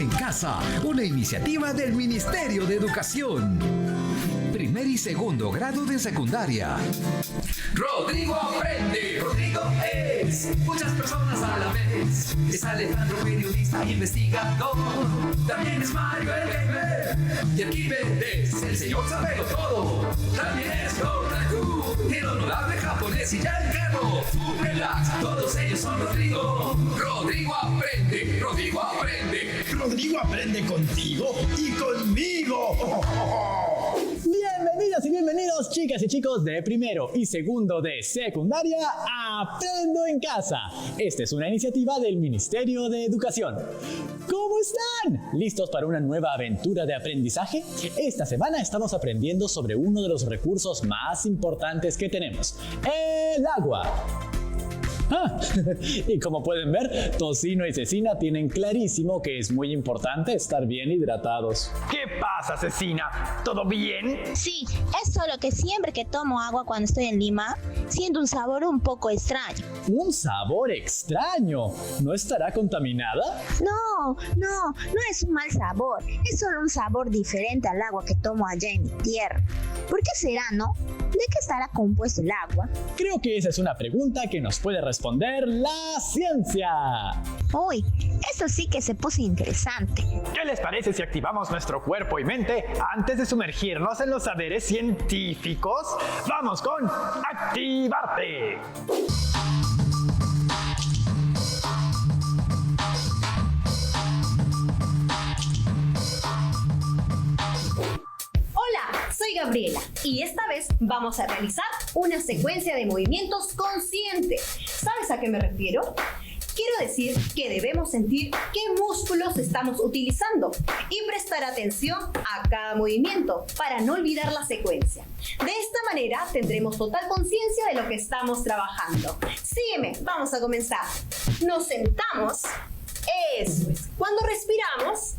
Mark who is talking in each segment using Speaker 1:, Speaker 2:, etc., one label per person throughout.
Speaker 1: en Casa, una iniciativa del Ministerio de Educación. Primer y segundo grado de secundaria.
Speaker 2: Rodrigo aprende. Rodrigo es muchas personas a la vez. Es Alejandro, periodista e investigador. También es Mario el gamer. Y aquí es el señor Sabelo todo. También es Gonaku, el honorable japonés y Giancarlo. Relax, todos ellos son Rodrigo. Rodrigo aprende. Rodrigo aprende.
Speaker 3: Rodrigo aprende contigo y conmigo.
Speaker 4: Bienvenidas y bienvenidos, chicas y chicos de primero y segundo de secundaria a Aprendo en Casa. Esta es una iniciativa del Ministerio de Educación. ¿Cómo están? ¿Listos para una nueva aventura de aprendizaje? Esta semana estamos aprendiendo sobre uno de los recursos más importantes que tenemos, el agua. Y como pueden ver, Tocino y Cecina tienen clarísimo que es muy importante estar bien hidratados.
Speaker 5: ¿Qué pasa, Cecina? ¿Todo bien?
Speaker 6: Sí, es solo que siempre que tomo agua cuando estoy en Lima, siento un sabor un poco extraño.
Speaker 4: ¿Un sabor extraño? ¿No estará contaminada?
Speaker 6: No es un mal sabor, es solo un sabor diferente al agua que tomo allá en mi tierra. ¿Por qué será, no? ¿De qué estará compuesto el agua?
Speaker 4: Creo que esa es una pregunta que nos puede responder la ciencia.
Speaker 6: Uy, esto sí que se puso interesante.
Speaker 5: ¿Qué les parece si activamos nuestro cuerpo y mente antes de sumergirnos en los saberes científicos? ¡Vamos con Activarte!
Speaker 7: Hola, soy Gabriela y esta vez vamos a realizar una secuencia de movimientos consciente. ¿Sabes a qué me refiero? Quiero decir que debemos sentir qué músculos estamos utilizando y prestar atención a cada movimiento para no olvidar la secuencia. De esta manera tendremos total conciencia de lo que estamos trabajando. Sígueme, vamos a comenzar. Nos sentamos. Eso es. Cuando respiramos,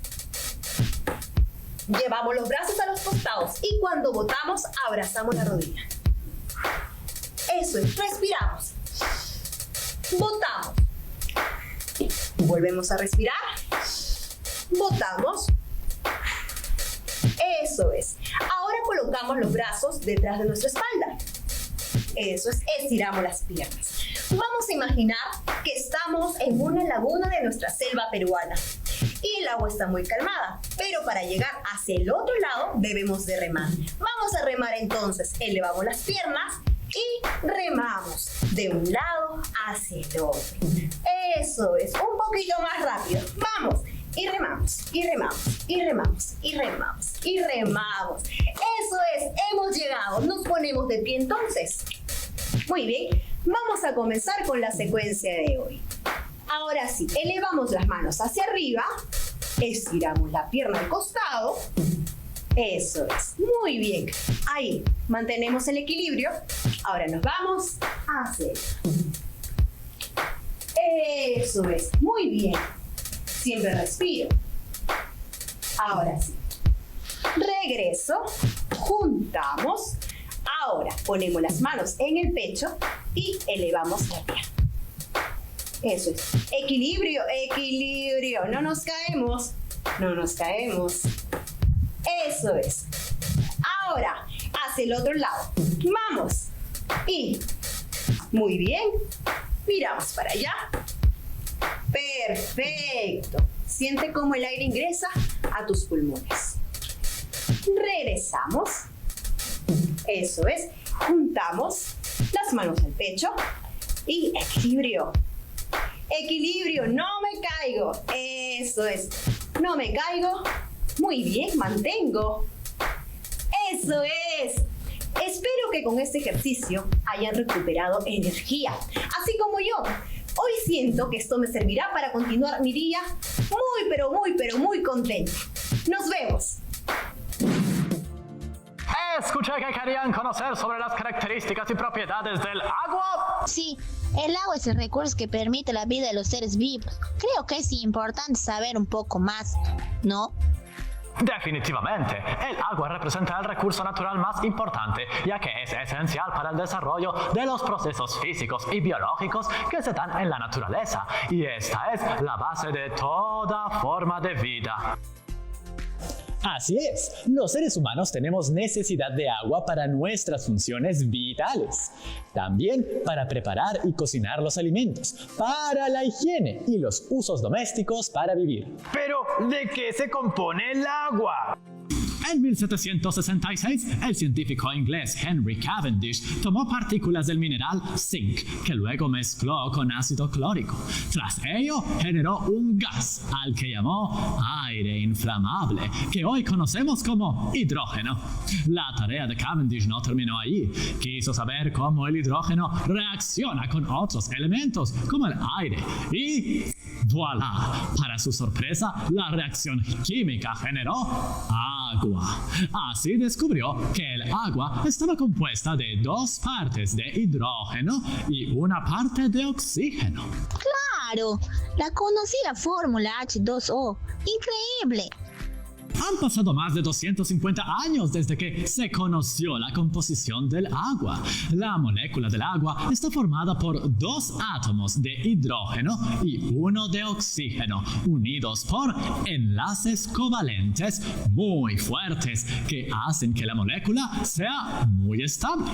Speaker 7: llevamos los brazos a los costados y cuando botamos, abrazamos la rodilla. Eso es, respiramos. Botamos. Volvemos a respirar. Botamos. Eso es. Ahora colocamos los brazos detrás de nuestra espalda. Eso es, estiramos las piernas. Vamos a imaginar que estamos en una laguna de nuestra selva peruana. Y el agua está muy calmada, pero para llegar hacia el otro lado debemos de remar. Vamos a remar entonces, elevamos las piernas y remamos de un lado hacia el otro. Eso es, un poquito más rápido. Vamos, y remamos, y remamos, y remamos, y remamos, y remamos. Eso es, hemos llegado. Nos ponemos de pie entonces. Muy bien, vamos a comenzar con la secuencia de hoy. Ahora sí, elevamos las manos hacia arriba, estiramos la pierna al costado. Eso es, muy bien. Ahí, mantenemos el equilibrio. Ahora nos vamos hacia allá. Eso es, muy bien. Siempre respiro. Ahora sí. Regreso, juntamos. Ahora ponemos las manos en el pecho y elevamos la pierna. Eso es. Equilibrio, equilibrio. No nos caemos. No nos caemos. Eso es. Ahora, hacia el otro lado. Vamos. Y, muy bien. Miramos para allá. Perfecto. Siente cómo el aire ingresa a tus pulmones. Regresamos. Eso es. Juntamos las manos al pecho. Y equilibrio. Equilibrio, no me caigo. Eso es. No me caigo. Muy bien, mantengo. Eso es. Espero que con este ejercicio hayan recuperado energía, así como yo. Hoy siento que esto me servirá para continuar mi día muy contenta. Nos vemos.
Speaker 5: Escuché que querían conocer sobre las características y propiedades del agua.
Speaker 6: Sí, el agua es el recurso que permite la vida de los seres vivos. Creo que es importante saber un poco más, ¿no?
Speaker 5: Definitivamente, el agua representa el recurso natural más importante, ya que es esencial para el desarrollo de los procesos físicos y biológicos que se dan en la naturaleza, y esta es la base de toda forma de vida.
Speaker 4: Así es, los seres humanos tenemos necesidad de agua para nuestras funciones vitales. También para preparar y cocinar los alimentos, para la higiene y los usos domésticos para vivir.
Speaker 5: Pero, ¿de qué se compone el agua?
Speaker 8: En 1766, el científico inglés Henry Cavendish tomó partículas del mineral zinc, que luego mezcló con ácido clórico. Tras ello, generó un gas al que llamó aire inflamable, que hoy conocemos como hidrógeno. La tarea de Cavendish no terminó allí. Quiso saber cómo el hidrógeno reacciona con otros elementos, como el aire, y ¡voilà! Para su sorpresa, la reacción química generó agua. Así descubrió que el agua estaba compuesta de 2 partes de hidrógeno y 1 parte de oxígeno.
Speaker 6: Claro, la conocida fórmula H2O. Increíble.
Speaker 8: Han pasado más de 250 años desde que se conoció la composición del agua. La molécula del agua está formada por 2 átomos de hidrógeno y 1 de oxígeno, unidos por enlaces covalentes muy fuertes que hacen que la molécula sea muy estable.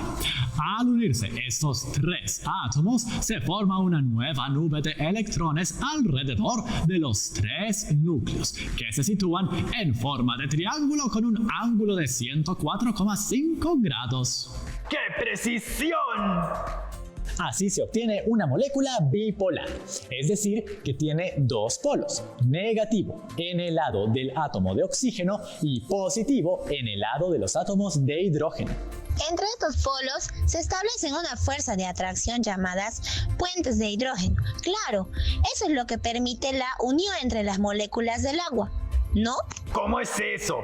Speaker 8: Al unirse estos 3 átomos, se forma una nueva nube de electrones alrededor de los 3 núcleos, que se sitúan en forma de triángulo con un ángulo de 104,5 grados.
Speaker 5: ¡Qué precisión!
Speaker 4: Así se obtiene una molécula bipolar, es decir, que tiene 2 polos, negativo en el lado del átomo de oxígeno y positivo en el lado de los átomos de hidrógeno.
Speaker 6: Entre estos polos se establecen una fuerza de atracción llamadas puentes de hidrógeno. Claro, eso es lo que permite la unión entre las moléculas del agua, ¿no?
Speaker 5: ¿Cómo es eso?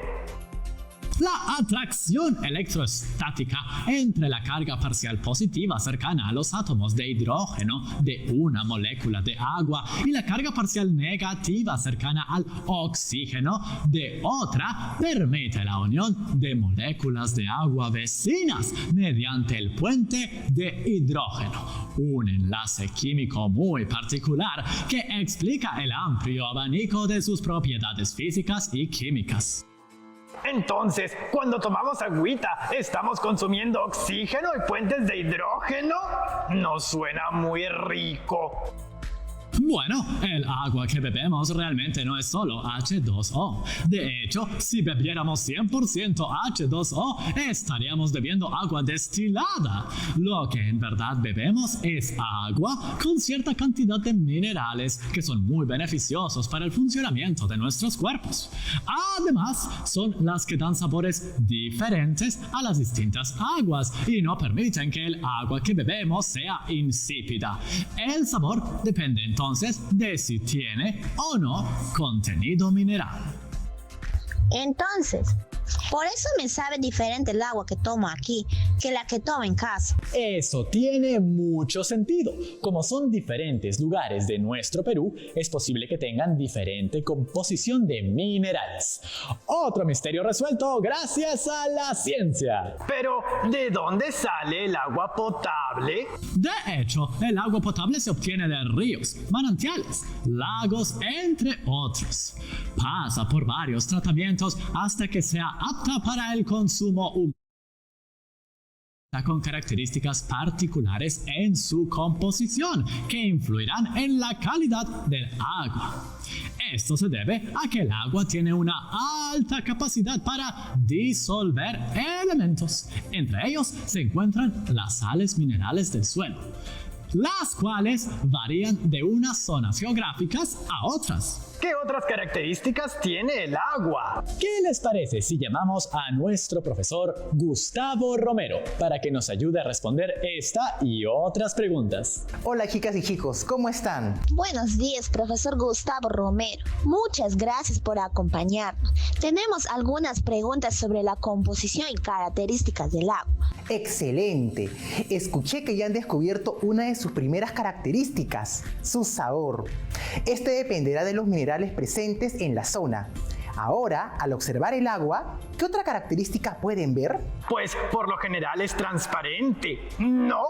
Speaker 8: La atracción electrostática entre la carga parcial positiva cercana a los átomos de hidrógeno de una molécula de agua y la carga parcial negativa cercana al oxígeno de otra permite la unión de moléculas de agua vecinas mediante el puente de hidrógeno, un enlace químico muy particular que explica el amplio abanico de sus propiedades físicas y químicas.
Speaker 5: Entonces, cuando tomamos agüita, ¿estamos consumiendo oxígeno y puentes de hidrógeno? No suena muy rico.
Speaker 8: Bueno, el agua que bebemos realmente no es solo H2O. De hecho, si bebiéramos 100% H2O, estaríamos bebiendo agua destilada. Lo que en verdad bebemos es agua con cierta cantidad de minerales que son muy beneficiosos para el funcionamiento de nuestros cuerpos. Además, son las que dan sabores diferentes a las distintas aguas y no permiten que el agua que bebemos sea insípida. El sabor depende entonces de si tiene o no contenido mineral.
Speaker 6: Entonces, por eso me sabe diferente el agua que tomo aquí que la que tomo en casa.
Speaker 4: Eso tiene mucho sentido. Como son diferentes lugares de nuestro Perú, es posible que tengan diferente composición de minerales. Otro misterio resuelto gracias a la ciencia.
Speaker 5: Pero, ¿de dónde sale el agua potable?
Speaker 8: De hecho, el agua potable se obtiene de ríos, manantiales, lagos, entre otros. Pasa por varios tratamientos hasta que sea apta para el consumo humano, con características particulares en su composición que influirán en la calidad del agua. Esto se debe a que el agua tiene una alta capacidad para disolver elementos. Entre ellos se encuentran las sales minerales del suelo, las cuales varían de unas zonas geográficas a otras.
Speaker 5: ¿Qué otras características tiene el agua?
Speaker 4: ¿Qué les parece si llamamos a nuestro profesor Gustavo Romero para que nos ayude a responder esta y otras preguntas?
Speaker 9: Hola chicas y chicos, ¿cómo están?
Speaker 6: Buenos días, profesor Gustavo Romero. Muchas gracias por acompañarnos. Tenemos algunas preguntas sobre la composición y características del agua.
Speaker 9: Excelente. Escuché que ya han descubierto una de sus primeras características, su sabor. Este dependerá de los minerales presentes en la zona. Ahora, al observar el agua, ¿qué otra característica pueden ver?
Speaker 3: Pues por lo general es transparente, ¿no?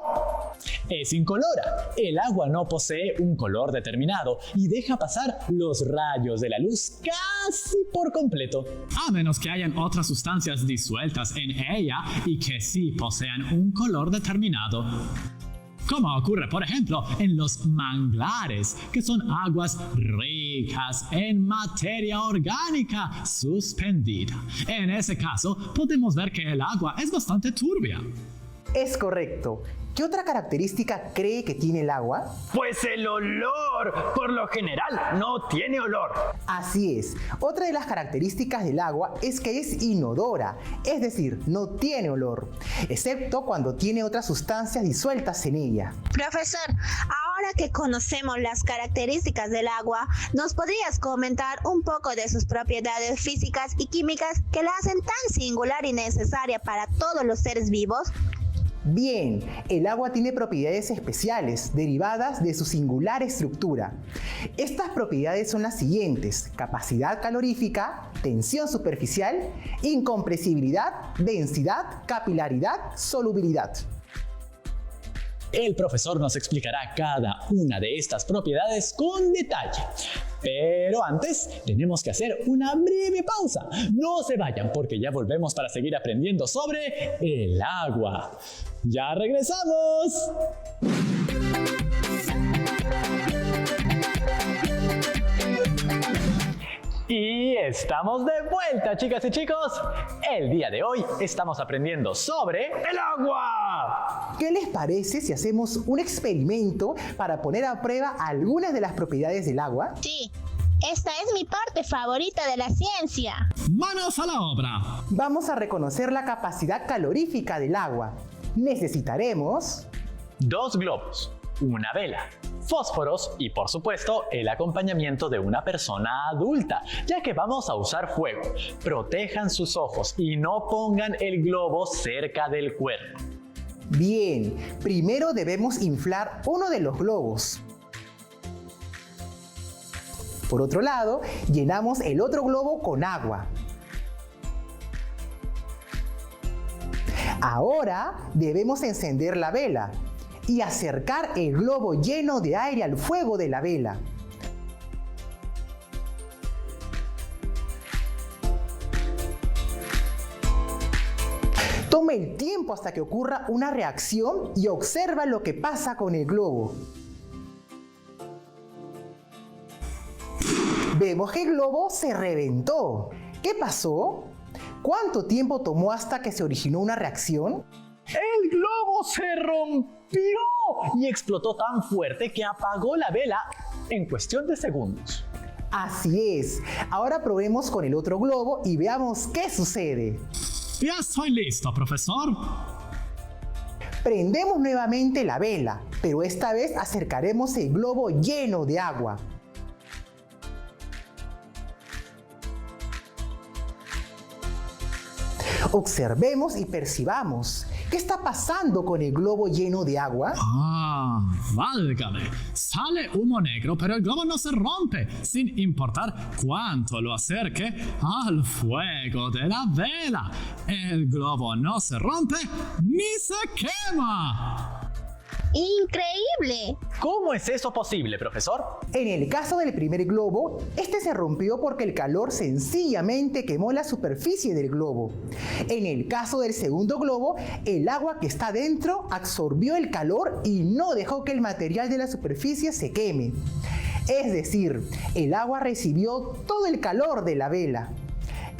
Speaker 4: Es incolora. El agua no posee un color determinado y deja pasar los rayos de la luz casi por completo.
Speaker 8: A menos que hayan otras sustancias disueltas en ella y que sí posean un color determinado. Como ocurre, por ejemplo, en los manglares, que son aguas ricas en materia orgánica suspendida. En ese caso, podemos ver que el agua es bastante turbia.
Speaker 9: Es correcto. ¿Qué otra característica cree que tiene el agua?
Speaker 3: Pues el olor. Por lo general no tiene olor.
Speaker 9: Así es. Otra de las características del agua es que es inodora, es decir, no tiene olor, excepto cuando tiene otras sustancias disueltas en ella.
Speaker 6: Profesor, ahora que conocemos las características del agua, ¿nos podrías comentar un poco de sus propiedades físicas y químicas que la hacen tan singular y necesaria para todos los seres vivos?
Speaker 9: Bien, el agua tiene propiedades especiales derivadas de su singular estructura. Estas propiedades son las siguientes: capacidad calorífica, tensión superficial, incompresibilidad, densidad, capilaridad, solubilidad.
Speaker 4: El profesor nos explicará cada una de estas propiedades con detalle. Pero antes tenemos que hacer una breve pausa. No se vayan porque ya volvemos para seguir aprendiendo sobre el agua. ¡Ya regresamos! Y estamos de vuelta, chicas y chicos. El día de hoy estamos aprendiendo sobre
Speaker 3: ¡el agua!
Speaker 9: ¿Qué les parece si hacemos un experimento para poner a prueba algunas de las propiedades del agua?
Speaker 6: Sí, esta es mi parte favorita de la ciencia.
Speaker 8: ¡Manos a la obra!
Speaker 9: Vamos a reconocer la capacidad calorífica del agua. Necesitaremos
Speaker 4: 2 globos, una vela, fósforos y, por supuesto, el acompañamiento de una persona adulta, ya que vamos a usar fuego. Protejan sus ojos y no pongan el globo cerca del cuerpo.
Speaker 9: Bien, primero debemos inflar uno de los globos. Por otro lado, llenamos el otro globo con agua. Ahora debemos encender la vela y acercar el globo lleno de aire al fuego de la vela. Toma el tiempo hasta que ocurra una reacción y observa lo que pasa con el globo. Vemos que el globo se reventó. ¿Qué pasó? ¿Cuánto tiempo tomó hasta que se originó una reacción?
Speaker 4: ¡El globo se rompió! Y explotó tan fuerte que apagó la vela en cuestión de segundos.
Speaker 9: Así es. Ahora probemos con el otro globo y veamos qué sucede.
Speaker 8: Ya estoy listo, profesor.
Speaker 9: Prendemos nuevamente la vela, pero esta vez acercaremos el globo lleno de agua. Observemos y percibamos. ¿Qué está pasando con el globo lleno de agua?
Speaker 8: Ah, válgame. Sale humo negro, pero el globo no se rompe, sin importar cuánto lo acerque al fuego de la vela. El globo no se rompe ni se quema.
Speaker 6: ¡Increíble!
Speaker 4: ¿Cómo es eso posible, profesor?
Speaker 9: En el caso del primer globo, este se rompió porque el calor sencillamente quemó la superficie del globo. En el caso del segundo globo, el agua que está dentro absorbió el calor y no dejó que el material de la superficie se queme. Es decir, el agua recibió todo el calor de la vela.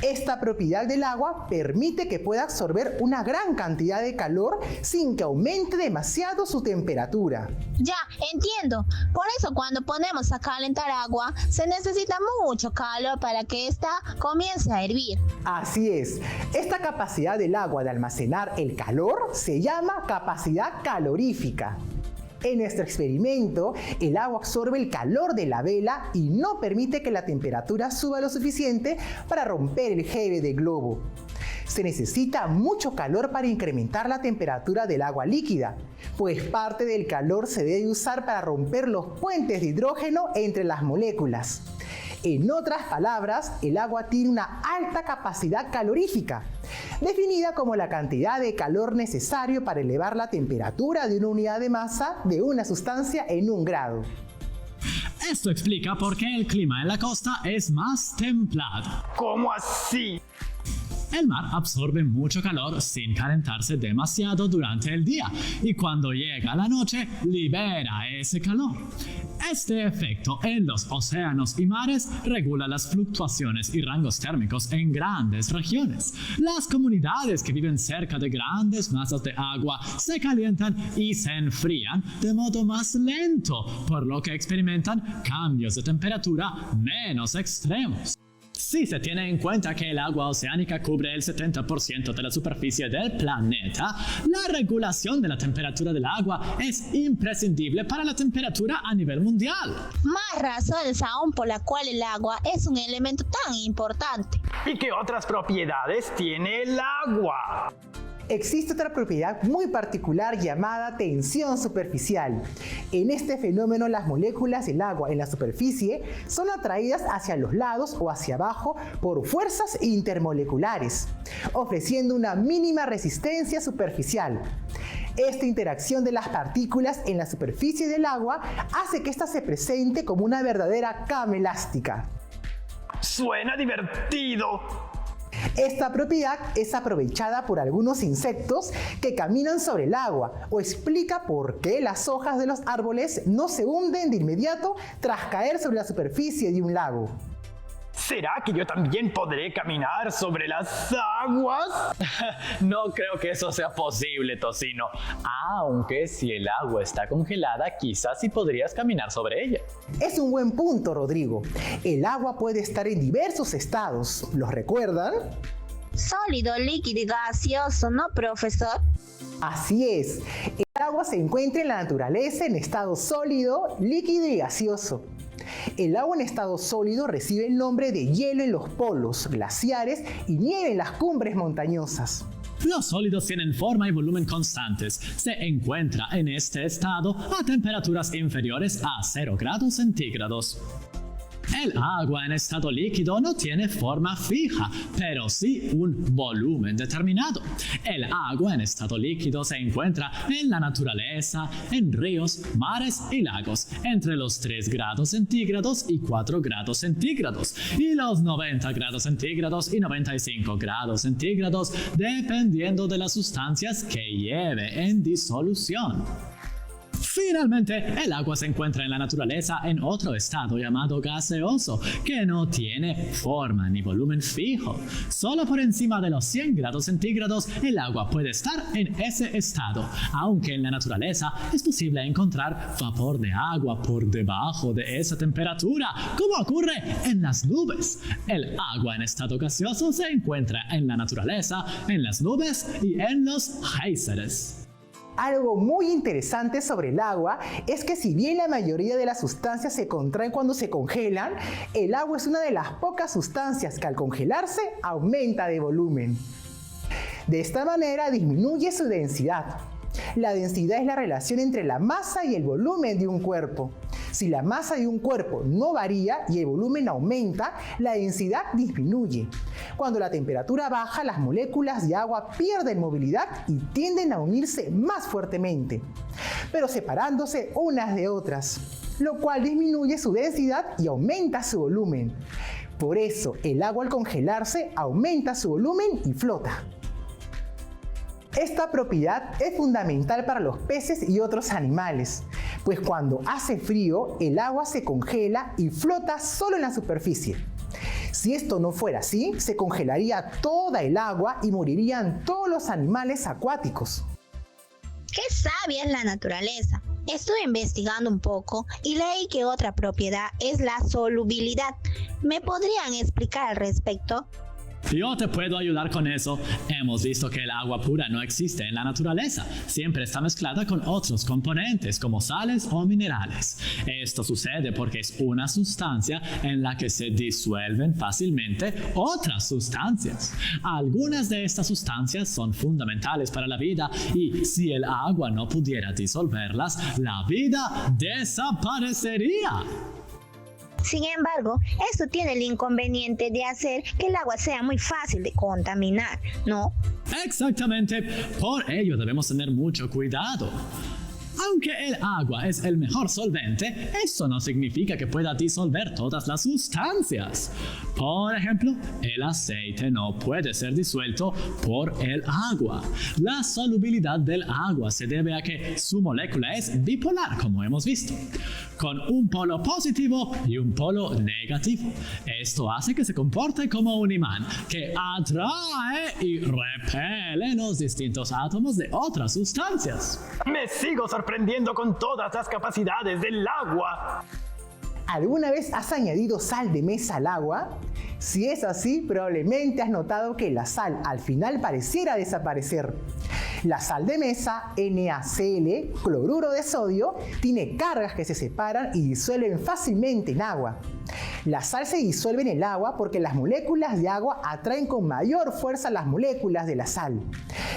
Speaker 9: Esta propiedad del agua permite que pueda absorber una gran cantidad de calor sin que aumente demasiado su temperatura.
Speaker 6: Ya, entiendo. Por eso cuando ponemos a calentar agua, se necesita mucho calor para que ésta comience a hervir.
Speaker 9: Así es. Esta capacidad del agua de almacenar el calor se llama capacidad calorífica. En nuestro experimento, el agua absorbe el calor de la vela y no permite que la temperatura suba lo suficiente para romper el gel del globo. se necesita mucho calor para incrementar la temperatura del agua líquida, pues parte del calor se debe usar para romper los puentes de hidrógeno entre las moléculas. En otras palabras, el agua tiene una alta capacidad calorífica, definida como la cantidad de calor necesario para elevar la temperatura de una unidad de masa de una sustancia en 1 grado.
Speaker 8: Esto explica por qué el clima en la costa es más templado.
Speaker 3: ¿Cómo así?
Speaker 8: El mar absorbe mucho calor sin calentarse demasiado durante el día y cuando llega la noche libera ese calor. Este efecto en los océanos y mares regula las fluctuaciones y rangos térmicos en grandes regiones. Las comunidades que viven cerca de grandes masas de agua se calientan y se enfrían de modo más lento, por lo que experimentan cambios de temperatura menos extremos. Si se tiene en cuenta que el agua oceánica cubre el 70% de la superficie del planeta, la regulación de la temperatura del agua es imprescindible para la temperatura a nivel mundial.
Speaker 6: Más razones aún por la cual el agua es un elemento tan importante.
Speaker 3: ¿Y qué otras propiedades tiene el agua?
Speaker 9: Existe otra propiedad muy particular llamada tensión superficial. En este fenómeno, las moléculas del agua en la superficie son atraídas hacia los lados o hacia abajo por fuerzas intermoleculares, ofreciendo una mínima resistencia superficial. Esta interacción de las partículas en la superficie del agua hace que ésta se presente como una verdadera cama elástica.
Speaker 3: ¡Suena divertido!
Speaker 9: Esta propiedad es aprovechada por algunos insectos que caminan sobre el agua, o explica por qué las hojas de los árboles no se hunden de inmediato tras caer sobre la superficie de un lago.
Speaker 3: ¿Será que yo también podré caminar sobre las aguas?
Speaker 4: No creo que eso sea posible, Tocino. Aunque si el agua está congelada, quizás sí podrías caminar sobre ella.
Speaker 9: Es un buen punto, Rodrigo. El agua puede estar en diversos estados. ¿Los recuerdan?
Speaker 6: Sólido, líquido y gaseoso, ¿no, profesor?
Speaker 9: Así es. El agua se encuentra en la naturaleza en estado sólido, líquido y gaseoso. El agua en estado sólido recibe el nombre de hielo en los polos, glaciares y nieve en las cumbres montañosas.
Speaker 8: Los sólidos tienen forma y volumen constantes. Se encuentra en este estado a temperaturas inferiores a 0 grados centígrados. El agua en estado líquido no tiene forma fija, pero sí un volumen determinado. El agua en estado líquido se encuentra en la naturaleza, en ríos, mares y lagos, entre los 3 grados centígrados y 4 grados centígrados, y los 90 grados centígrados y 95 grados centígrados, dependiendo de las sustancias que lleve en disolución. Finalmente, el agua se encuentra en la naturaleza en otro estado llamado gaseoso, que no tiene forma ni volumen fijo. Solo por encima de los 100 grados centígrados el agua puede estar en ese estado, aunque en la naturaleza es posible encontrar vapor de agua por debajo de esa temperatura, como ocurre en las nubes. El agua en estado gaseoso se encuentra en la naturaleza, en las nubes y en los géiseres.
Speaker 9: Algo muy interesante sobre el agua es que si bien la mayoría de las sustancias se contraen cuando se congelan, el agua es una de las pocas sustancias que al congelarse aumenta de volumen. De esta manera disminuye su densidad. La densidad es la relación entre la masa y el volumen de un cuerpo. Si la masa de un cuerpo no varía y el volumen aumenta, la densidad disminuye. Cuando la temperatura baja, las moléculas de agua pierden movilidad y tienden a unirse más fuertemente, pero separándose unas de otras, lo cual disminuye su densidad y aumenta su volumen. Por eso, el agua al congelarse aumenta su volumen y flota. Esta propiedad es fundamental para los peces y otros animales, pues cuando hace frío, el agua se congela y flota solo en la superficie. Si esto no fuera así, se congelaría toda el agua y morirían todos los animales acuáticos.
Speaker 6: ¡Qué sabia es la naturaleza! Estuve investigando un poco y leí que otra propiedad es la solubilidad. ¿Me podrían explicar al respecto?
Speaker 8: Yo te puedo ayudar con eso. Hemos visto que el agua pura no existe en la naturaleza. Siempre está mezclada con otros componentes como sales o minerales. Esto sucede porque es una sustancia en la que se disuelven fácilmente otras sustancias. Algunas de estas sustancias son fundamentales para la vida y si el agua no pudiera disolverlas, la vida desaparecería.
Speaker 6: Sin embargo, esto tiene el inconveniente de hacer que el agua sea muy fácil de contaminar, ¿no?
Speaker 8: Exactamente. Por ello debemos tener mucho cuidado. Aunque el agua es el mejor solvente, eso no significa que pueda disolver todas las sustancias. Por ejemplo, el aceite no puede ser disuelto por el agua. La solubilidad del agua se debe a que su molécula es bipolar, como hemos visto, con un polo positivo y un polo negativo. Esto hace que se comporte como un imán que atrae y repele los distintos átomos de otras sustancias.
Speaker 3: Me sigo sorprendiendo con todas las capacidades del agua.
Speaker 9: ¿Alguna vez has añadido sal de mesa al agua? Si es así, probablemente has notado que la sal al final pareciera desaparecer. La sal de mesa, NaCl, cloruro de sodio, tiene cargas que se separan y disuelven fácilmente en agua. La sal se disuelve en el agua porque las moléculas de agua atraen con mayor fuerza las moléculas de la sal.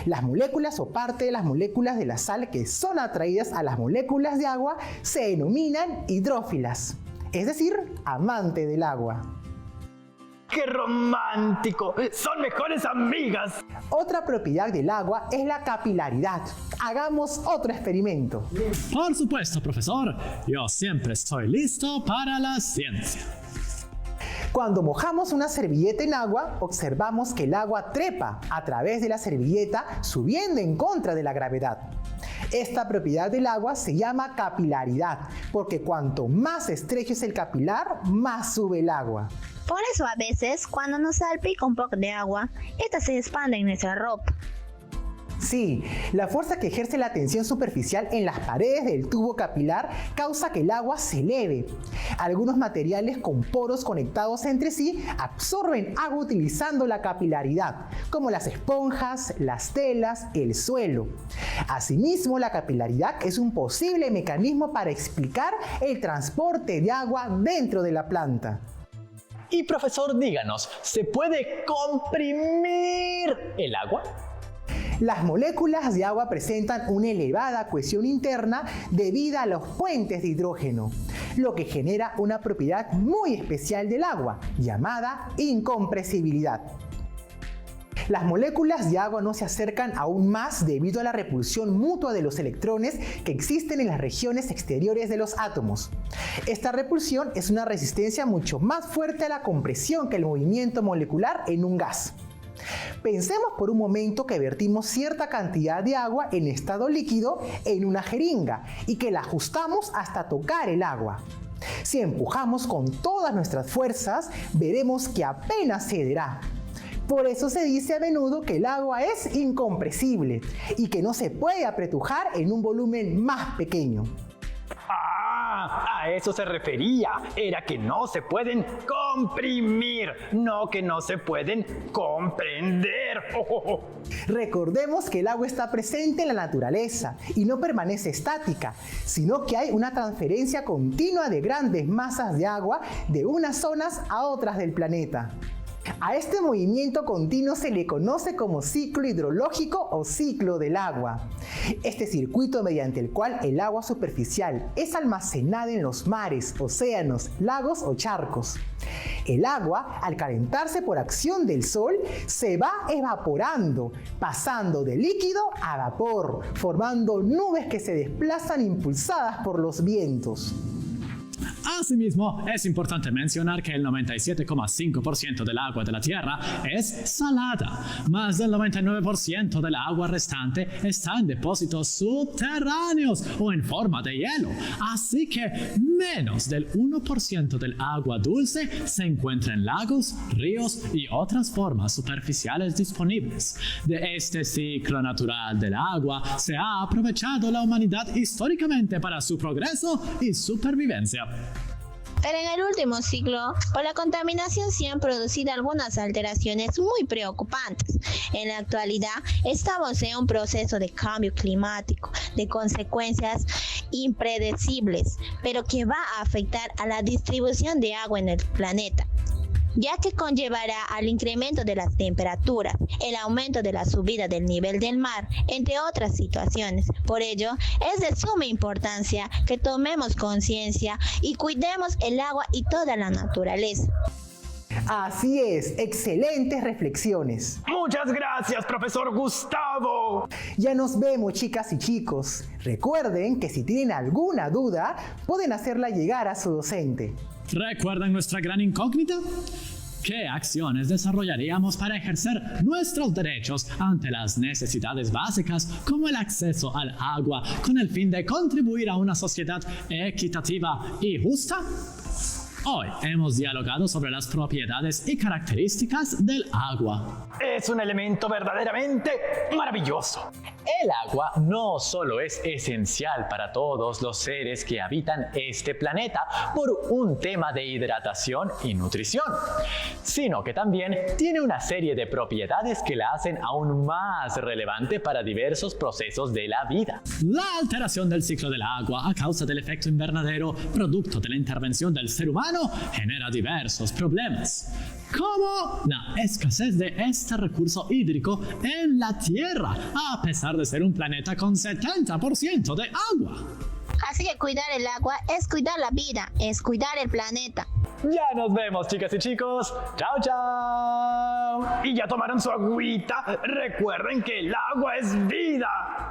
Speaker 9: Las moléculas o parte de las moléculas de la sal que son atraídas a las moléculas de agua se denominan hidrófilas, es decir, amante del agua.
Speaker 3: ¡Qué romántico! ¡Son mejores amigas!
Speaker 9: Otra propiedad del agua es la capilaridad. Hagamos otro experimento.
Speaker 8: Por supuesto, profesor. Yo siempre estoy listo para la ciencia.
Speaker 9: Cuando mojamos una servilleta en agua, observamos que el agua trepa a través de la servilleta subiendo en contra de la gravedad. Esta propiedad del agua se llama capilaridad, porque cuanto más estrecho es el capilar, más sube el agua.
Speaker 6: Por eso a veces, cuando nos salpica un poco de agua, esta se expande en nuestra ropa.
Speaker 9: Sí, la fuerza que ejerce la tensión superficial en las paredes del tubo capilar causa que el agua se eleve. Algunos materiales con poros conectados entre sí absorben agua utilizando la capilaridad, como las esponjas, las telas, el suelo. Asimismo, la capilaridad es un posible mecanismo para explicar el transporte de agua dentro de la planta.
Speaker 4: Y profesor, díganos, ¿se puede comprimir el agua?
Speaker 9: Las moléculas de agua presentan una elevada cohesión interna debido a los puentes de hidrógeno, lo que genera una propiedad muy especial del agua, llamada incompresibilidad. Las moléculas de agua no se acercan aún más debido a la repulsión mutua de los electrones que existen en las regiones exteriores de los átomos. Esta repulsión es una resistencia mucho más fuerte a la compresión que el movimiento molecular en un gas. Pensemos por un momento que vertimos cierta cantidad de agua en estado líquido en una jeringa y que la ajustamos hasta tocar el agua. Si empujamos con todas nuestras fuerzas, veremos que apenas cederá. Por eso se dice a menudo que el agua es incompresible y que no se puede apretujar en un volumen más pequeño.
Speaker 3: A eso se refería. Era que no se pueden comprimir, no que no se pueden comprender.
Speaker 9: Recordemos que el agua está presente en la naturaleza y no permanece estática, sino que hay una transferencia continua de grandes masas de agua de unas zonas a otras del planeta. A este movimiento continuo se le conoce como ciclo hidrológico o ciclo del agua. Este circuito mediante el cual el agua superficial es almacenada en los mares, océanos, lagos o charcos. El agua, al calentarse por acción del sol, se va evaporando, pasando de líquido a vapor, formando nubes que se desplazan impulsadas por los vientos.
Speaker 8: Asimismo, es importante mencionar que el 97,5% del agua de la Tierra es salada. Más del 99% del agua restante está en depósitos subterráneos o en forma de hielo. Así que menos del 1% del agua dulce se encuentra en lagos, ríos y otras formas superficiales disponibles. De este ciclo natural del agua se ha aprovechado la humanidad históricamente para su progreso y supervivencia.
Speaker 6: Pero en el último siglo, por la contaminación se han producido algunas alteraciones muy preocupantes. En la actualidad, estamos en un proceso de cambio climático, de consecuencias impredecibles, pero que va a afectar a la distribución de agua en el planeta, ya que conllevará al incremento de las temperaturas, el aumento de la subida del nivel del mar, entre otras situaciones. Por ello, es de suma importancia que tomemos conciencia y cuidemos el agua y toda la naturaleza.
Speaker 9: Así es, excelentes reflexiones.
Speaker 3: Muchas gracias, profesor Gustavo.
Speaker 9: Ya nos vemos, chicas y chicos. Recuerden que si tienen alguna duda, pueden hacerla llegar a su docente.
Speaker 8: ¿Recuerdan nuestra gran incógnita? ¿Qué acciones desarrollaríamos para ejercer nuestros derechos ante las necesidades básicas como el acceso al agua con el fin de contribuir a una sociedad equitativa y justa? Hoy hemos dialogado sobre las propiedades y características del agua.
Speaker 3: Es un elemento verdaderamente maravilloso.
Speaker 4: El agua no solo es esencial para todos los seres que habitan este planeta por un tema de hidratación y nutrición, sino que también tiene una serie de propiedades que la hacen aún más relevante para diversos procesos de la vida.
Speaker 8: La alteración del ciclo del agua a causa del efecto invernadero, producto de la intervención del ser humano, genera diversos problemas, como la escasez de este recurso hídrico en la Tierra, a pesar de ser un planeta con 70% de agua.
Speaker 6: Así que cuidar el agua es cuidar la vida, es cuidar el planeta.
Speaker 3: Ya nos vemos, chicas y chicos. Chao, chao. Y ya tomaron su agüita. Recuerden que el agua es vida.